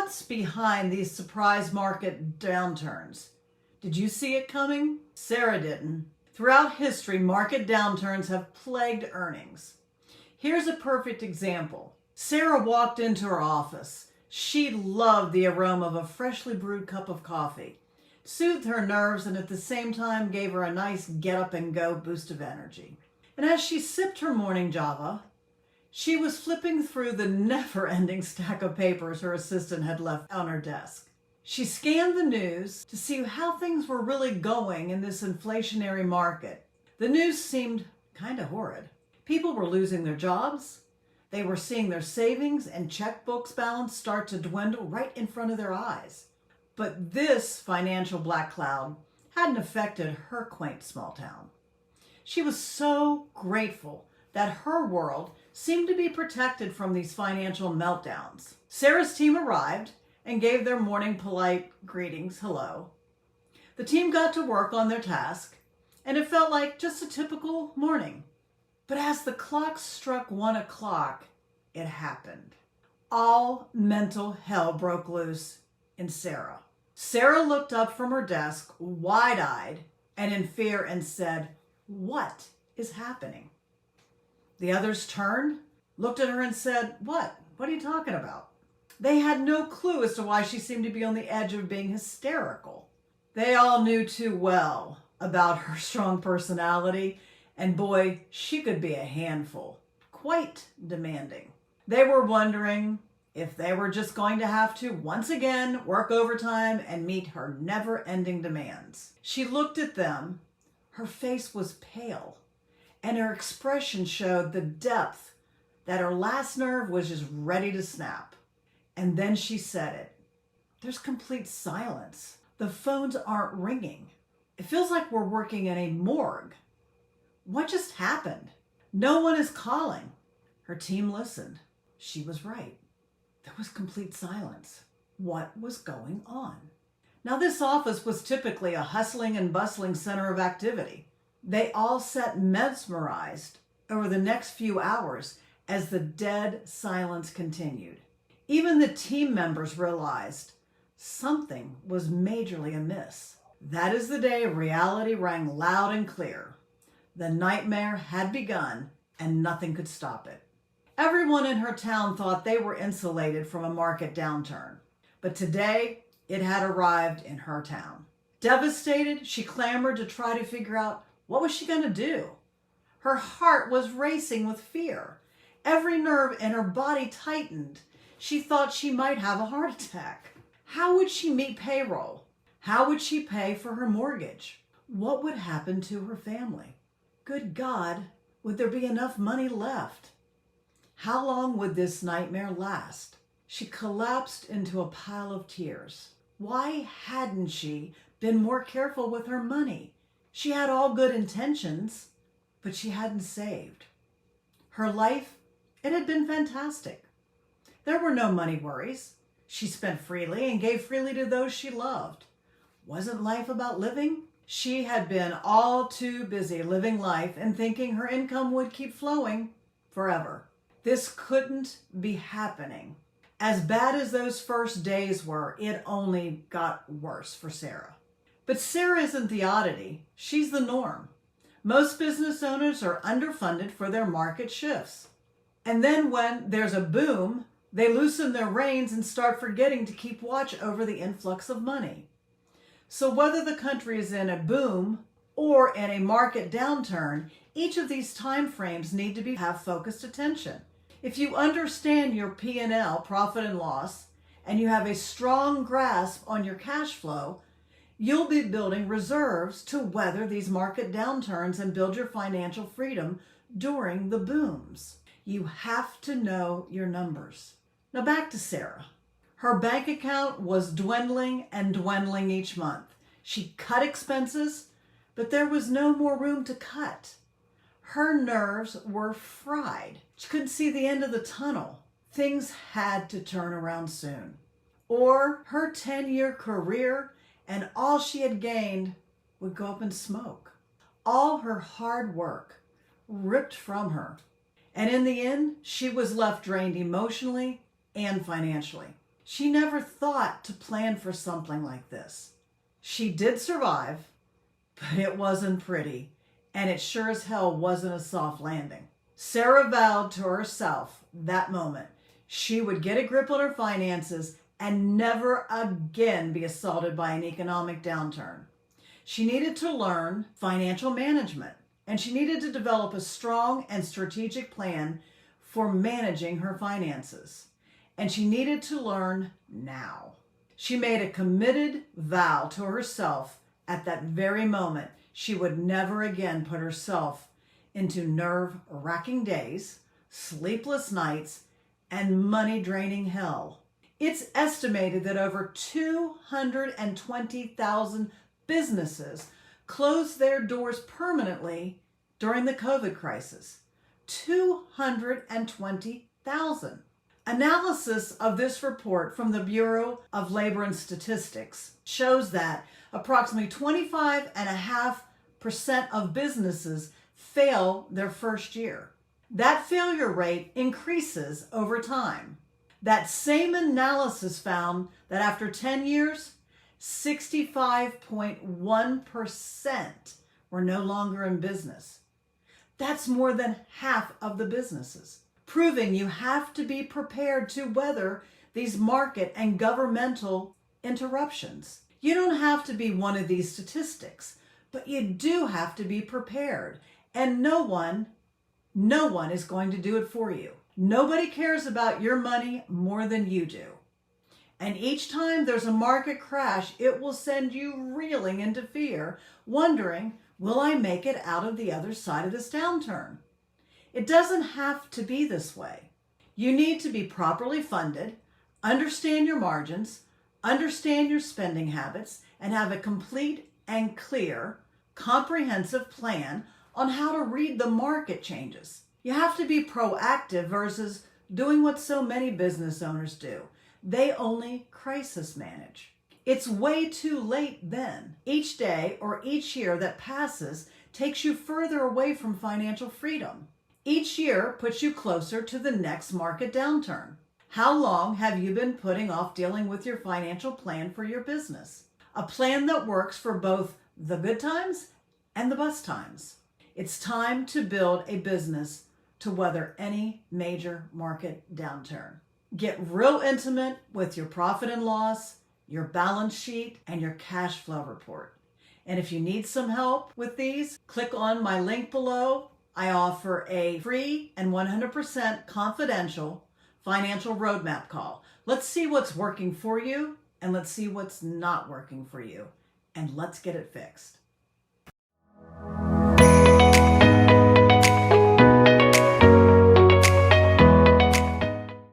What's behind these surprise market downturns? Did you see it coming? Sarah didn't. Throughout history, market downturns have plagued earnings. Here's a perfect example. Sarah walked into her office. She loved the aroma of a freshly brewed cup of coffee. It soothed her nerves and at the same time gave her a nice get-up-and-go boost of energy. And as she sipped her morning java, she was flipping through the never-ending stack of papers her assistant had left on her desk. She scanned the news to see how things were really going in this inflationary market. The news seemed kind of horrid. People were losing their jobs. They were seeing their savings and checkbooks balance start to dwindle right in front of their eyes. But this financial black cloud hadn't affected her quaint small town. She was so grateful that her world seemed to be protected from these financial meltdowns. Sarah's team arrived and gave their morning polite greetings, hello. The team got to work on their task, and it felt like just a typical morning. But as the clock struck 1 o'clock, it happened. All mental hell broke loose in Sarah. Sarah looked up from her desk, wide-eyed and in fear, and said, "What is happening?" The others turned, looked at her and said, What are you talking about?" They had no clue as to why she seemed to be on the edge of being hysterical. They all knew too well about her strong personality, and boy, she could be a handful, quite demanding. They were wondering if they were just going to have to, once again, work overtime and meet her never-ending demands. She looked at them. Her face was pale, and her expression showed the depth that her last nerve was just ready to snap. And then she said it. There's complete silence. The phones aren't ringing. It feels like we're working in a morgue. What just happened? No one is calling. Her team listened. She was right. There was complete silence. What was going on? Now, this office was typically a hustling and bustling center of activity. They all sat mesmerized over the next few hours as the dead silence continued. Even the team members realized something was majorly amiss. That is the day reality rang loud and clear. The nightmare had begun and nothing could stop it. Everyone in her town thought they were insulated from a market downturn, but today it had arrived in her town. Devastated, she clamored to try to figure out what was she going to do. Her heart was racing with fear. Every nerve in her body tightened. She thought she might have a heart attack. How would she meet payroll? How would she pay for her mortgage? What would happen to her family? Good God, would there be enough money left? How long would this nightmare last? She collapsed into a pile of tears. Why hadn't she been more careful with her money? She had all good intentions, but she hadn't saved. Her life, it had been fantastic. There were no money worries. She spent freely and gave freely to those she loved. Wasn't life about living? She had been all too busy living life and thinking her income would keep flowing forever. This couldn't be happening. As bad as those first days were, it only got worse for Sarah. But Sarah isn't the oddity. She's the norm. Most business owners are underfunded for their market shifts. And then when there's a boom, they loosen their reins and start forgetting to keep watch over the influx of money. So whether the country is in a boom or in a market downturn, each of these time frames need to have focused attention. If you understand your P&L, profit and loss, and you have a strong grasp on your cash flow, you'll be building reserves to weather these market downturns and build your financial freedom during the booms. You have to know your numbers. Now back to Sarah. Her bank account was dwindling and dwindling each month. She cut expenses, but there was no more room to cut. Her nerves were fried. She couldn't see the end of the tunnel. Things had to turn around soon. Or her 10-year career and all she had gained would go up in smoke. All her hard work ripped from her. And in the end, she was left drained emotionally and financially. She never thought to plan for something like this. She did survive, but it wasn't pretty, and it sure as hell wasn't a soft landing. Sarah vowed to herself that moment she would get a grip on her finances and never again be assaulted by an economic downturn. She needed to learn financial management, and she needed to develop a strong and strategic plan for managing her finances. And she needed to learn now. She made a committed vow to herself at that very moment she would never again put herself into nerve-wracking days, sleepless nights, and money-draining hell. It's estimated that over 220,000 businesses closed their doors permanently during the COVID crisis. 220,000. Analysis of this report from the Bureau of Labor and Statistics shows that approximately 25.5% of businesses fail their first year. That failure rate increases over time. That same analysis found that after 10 years, 65.1% were no longer in business. That's more than half of the businesses, proving you have to be prepared to weather these market and governmental interruptions. You don't have to be one of these statistics, but you do have to be prepared. And no one is going to do it for you. Nobody cares about your money more than you do. And each time there's a market crash, it will send you reeling into fear, wondering, will I make it out of the other side of this downturn? It doesn't have to be this way. You need to be properly funded, understand your margins, understand your spending habits, and have a complete and clear, comprehensive plan on how to read the market changes. You have to be proactive versus doing what so many business owners do. They only crisis manage. It's way too late then. Each day or each year that passes takes you further away from financial freedom. Each year puts you closer to the next market downturn. How long have you been putting off dealing with your financial plan for your business? A plan that works for both the good times and the bust times. It's time to build a business to weather any major market downturn. Get real intimate with your profit and loss, your balance sheet, and your cash flow report. And if you need some help with these, click on my link below. I offer a free and 100% confidential financial roadmap call. Let's see what's working for you, and let's see what's not working for you, and let's get it fixed.